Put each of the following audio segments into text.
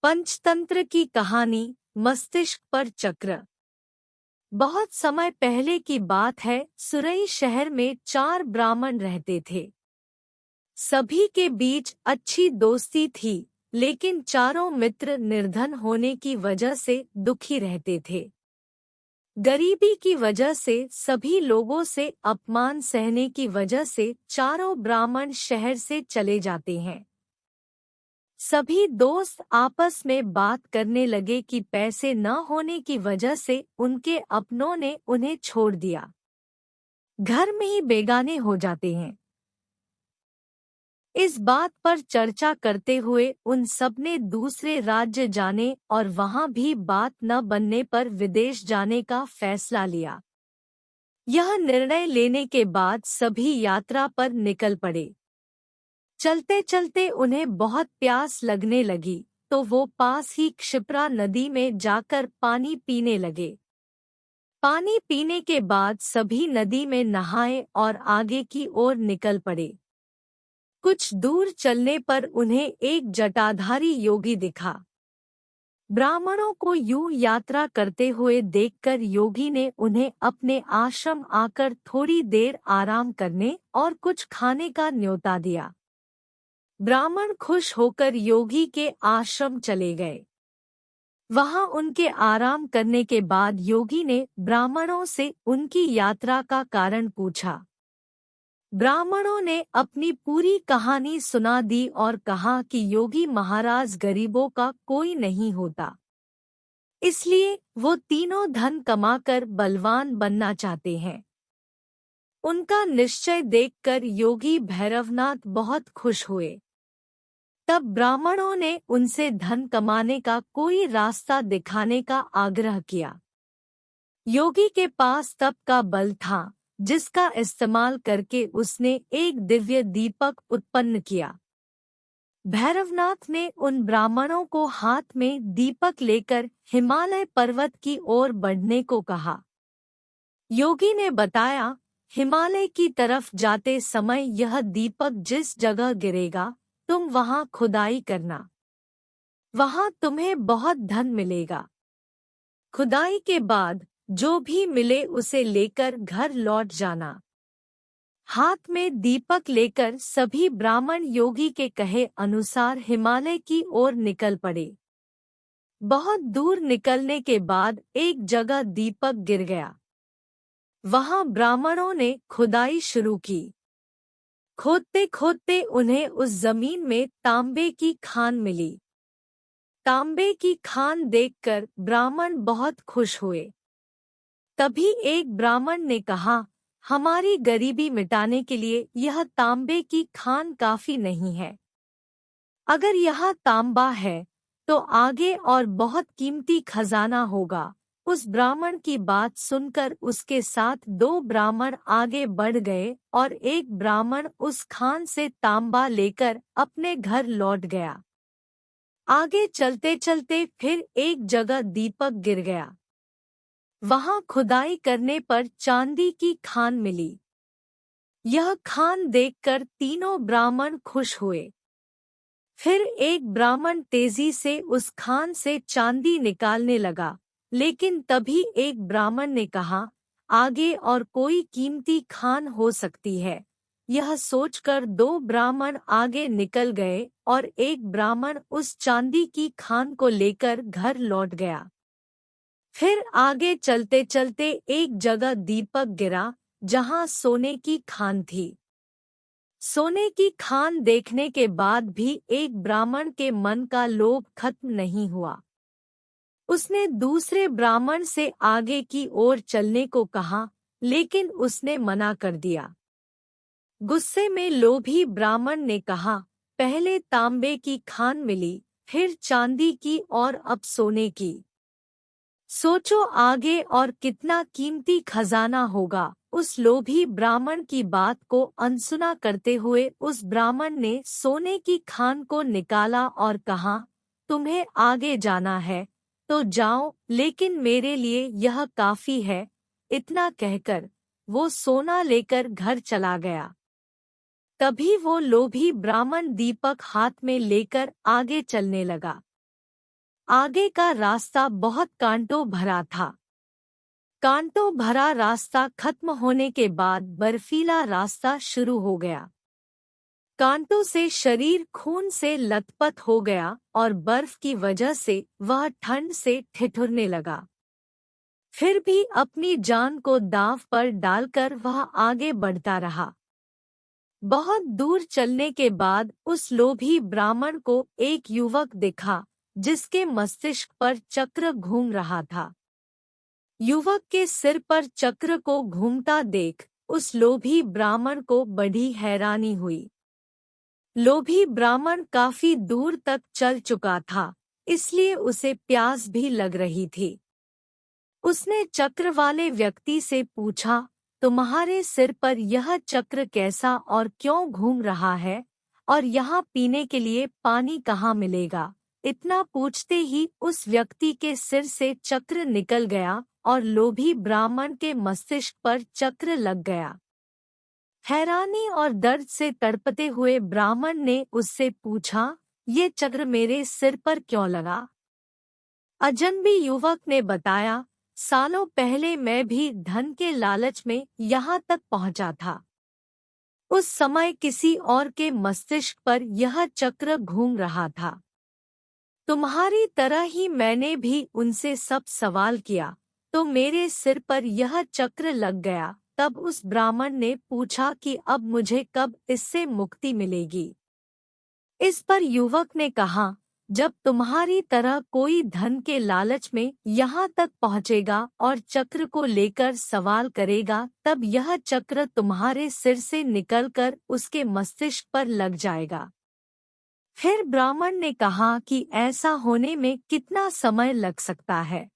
पंचतंत्र की कहानी मस्तिष्क पर चक्र। बहुत समय पहले की बात है। सुरई शहर में 4 ब्राह्मण रहते थे। सभी के बीच अच्छी दोस्ती थी, लेकिन चारों मित्र निर्धन होने की वजह से दुखी रहते थे। गरीबी की वजह से सभी लोगों से अपमान सहने की वजह से चारों ब्राह्मण शहर से चले जाते हैं। सभी दोस्त आपस में बात करने लगे कि पैसे न होने की वजह से उनके अपनों ने उन्हें छोड़ दिया। घर में ही बेगाने हो जाते हैं। इस बात पर चर्चा करते हुए उन सब ने दूसरे राज्य जाने और वहां भी बात न बनने पर विदेश जाने का फैसला लिया। यह निर्णय लेने के बाद सभी यात्रा पर निकल पड़े। चलते चलते उन्हें बहुत प्यास लगने लगी, तो वो पास ही क्षिप्रा नदी में जाकर पानी पीने लगे। पानी पीने के बाद सभी नदी में नहाए और आगे की ओर निकल पड़े। कुछ दूर चलने पर उन्हें एक जटाधारी योगी दिखा। ब्राह्मणों को यूं यात्रा करते हुए देखकर योगी ने उन्हें अपने आश्रम आकर थोड़ी देर आराम करने और कुछ खाने का न्योता दिया। ब्राह्मण खुश होकर योगी के आश्रम चले गए। वहां उनके आराम करने के बाद योगी ने ब्राह्मणों से उनकी यात्रा का कारण पूछा। ब्राह्मणों ने अपनी पूरी कहानी सुना दी और कहा कि योगी महाराज गरीबों का कोई नहीं होता, इसलिए वो तीनों धन कमाकर बलवान बनना चाहते हैं। उनका निश्चय देखकर योगी भैरवनाथ बहुत खुश हुए। तब ब्राह्मणों ने उनसे धन कमाने का कोई रास्ता दिखाने का आग्रह किया। योगी के पास तप का बल था, जिसका इस्तेमाल करके उसने एक दिव्य दीपक उत्पन्न किया। भैरवनाथ ने उन ब्राह्मणों को हाथ में दीपक लेकर हिमालय पर्वत की ओर बढ़ने को कहा। योगी ने बताया, हिमालय की तरफ जाते समय यह दीपक जिस जगह गिरेगा, तुम वहां खुदाई करना। वहां तुम्हें बहुत धन मिलेगा। खुदाई के बाद जो भी मिले उसे लेकर घर लौट जाना। हाथ में दीपक लेकर सभी ब्राह्मण योगी के कहे अनुसार हिमालय की ओर निकल पड़े। बहुत दूर निकलने के बाद एक जगह दीपक गिर गया। वहां ब्राह्मणों ने खुदाई शुरू की। खोदते खोदते उन्हें उस जमीन में तांबे की खान मिली। तांबे की खान देखकर ब्राह्मण बहुत खुश हुए। तभी एक ब्राह्मण ने कहा, हमारी गरीबी मिटाने के लिए यह तांबे की खान काफी नहीं है। अगर यह तांबा है तो आगे और बहुत कीमती खजाना होगा। उस ब्राह्मण की बात सुनकर उसके साथ 2 ब्राह्मण आगे बढ़ गए और एक ब्राह्मण उस खान से तांबा लेकर अपने घर लौट गया। आगे चलते चलते फिर एक जगह दीपक गिर गया। वहां खुदाई करने पर चांदी की खान मिली। यह खान देखकर तीनों ब्राह्मण खुश हुए। फिर एक ब्राह्मण तेजी से उस खान से चांदी निकालने लगा, लेकिन तभी एक ब्राह्मण ने कहा, आगे और कोई कीमती खान हो सकती है। यह सोचकर 2 ब्राह्मण आगे निकल गए और एक ब्राह्मण उस चांदी की खान को लेकर घर लौट गया। फिर आगे चलते चलते एक जगह दीपक गिरा, जहां सोने की खान थी। सोने की खान देखने के बाद भी एक ब्राह्मण के मन का लोभ खत्म नहीं हुआ। उसने दूसरे ब्राह्मण से आगे की ओर चलने को कहा, लेकिन उसने मना कर दिया। गुस्से में लोभी ब्राह्मण ने कहा, पहले तांबे की खान मिली, फिर चांदी की और अब सोने की। सोचो आगे और कितना कीमती खजाना होगा। उस लोभी ब्राह्मण की बात को अनसुना करते हुए उस ब्राह्मण ने सोने की खान को निकाला और कहा, तुम्हें आगे जाना है तो जाओ, लेकिन मेरे लिए यह काफी है। इतना कहकर वो सोना लेकर घर चला गया। तभी वो लोभी ब्राह्मण दीपक हाथ में लेकर आगे चलने लगा। आगे का रास्ता बहुत कांटों भरा था। कांटों भरा रास्ता खत्म होने के बाद बर्फीला रास्ता शुरू हो गया। कांटों से शरीर खून से लथपथ हो गया और बर्फ की वजह से वह ठंड से ठिठुरने लगा। फिर भी अपनी जान को दांव पर डालकर वह आगे बढ़ता रहा। बहुत दूर चलने के बाद उस लोभी ब्राह्मण को एक युवक दिखा जिसके मस्तिष्क पर चक्र घूम रहा था। युवक के सिर पर चक्र को घूमता देख उस लोभी ब्राह्मण को बड़ी हैरानी हुई। लोभी ब्राह्मण काफी दूर तक चल चुका था, इसलिए उसे प्यास भी लग रही थी। उसने चक्र वाले व्यक्ति से पूछा, तुम्हारे सिर पर यह चक्र कैसा और क्यों घूम रहा है, और यहाँ पीने के लिए पानी कहाँ मिलेगा? इतना पूछते ही उस व्यक्ति के सिर से चक्र निकल गया और लोभी ब्राह्मण के मस्तिष्क पर चक्र लग गया। हैरानी और दर्द से तड़पते हुए ब्राह्मण ने उससे पूछा, ये चक्र मेरे सिर पर क्यों लगा? अजनबी युवक ने बताया, सालों पहले मैं भी धन के लालच में यहाँ तक पहुँचा था। उस समय किसी और के मस्तिष्क पर यह चक्र घूम रहा था। तुम्हारी तरह ही मैंने भी उनसे सब सवाल किया, तो मेरे सिर पर यह चक्र लग गया। तब उस ब्राह्मण ने पूछा कि अब मुझे कब इससे मुक्ति मिलेगी? इस पर युवक ने कहा, जब तुम्हारी तरह कोई धन के लालच में यहाँ तक पहुँचेगा और चक्र को लेकर सवाल करेगा, तब यह चक्र तुम्हारे सिर से निकलकर उसके मस्तिष्क पर लग जाएगा। फिर ब्राह्मण ने कहा कि ऐसा होने में कितना समय लग सकता है?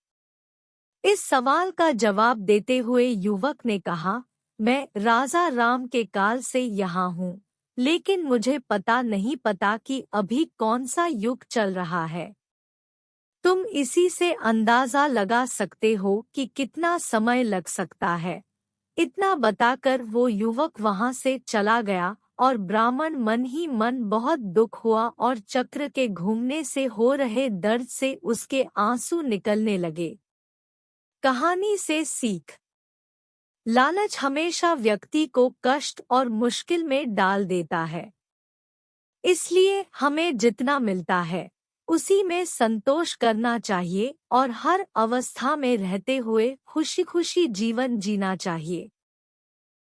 इस सवाल का जवाब देते हुए युवक ने कहा, मैं राजा राम के काल से यहाँ हूँ, लेकिन मुझे नहीं पता कि अभी कौन सा युग चल रहा है। तुम इसी से अंदाजा लगा सकते हो कि कितना समय लग सकता है। इतना बताकर वो युवक वहाँ से चला गया और ब्राह्मण मन ही मन बहुत दुख हुआ और चक्र के घूमने से हो रहे दर्द से उसके आंसू निकलने लगे। कहानी से सीख। लालच हमेशा व्यक्ति को कष्ट और मुश्किल में डाल देता है। इसलिए हमें जितना मिलता है उसी में संतोष करना चाहिए और हर अवस्था में रहते हुए खुशी खुशी जीवन जीना चाहिए।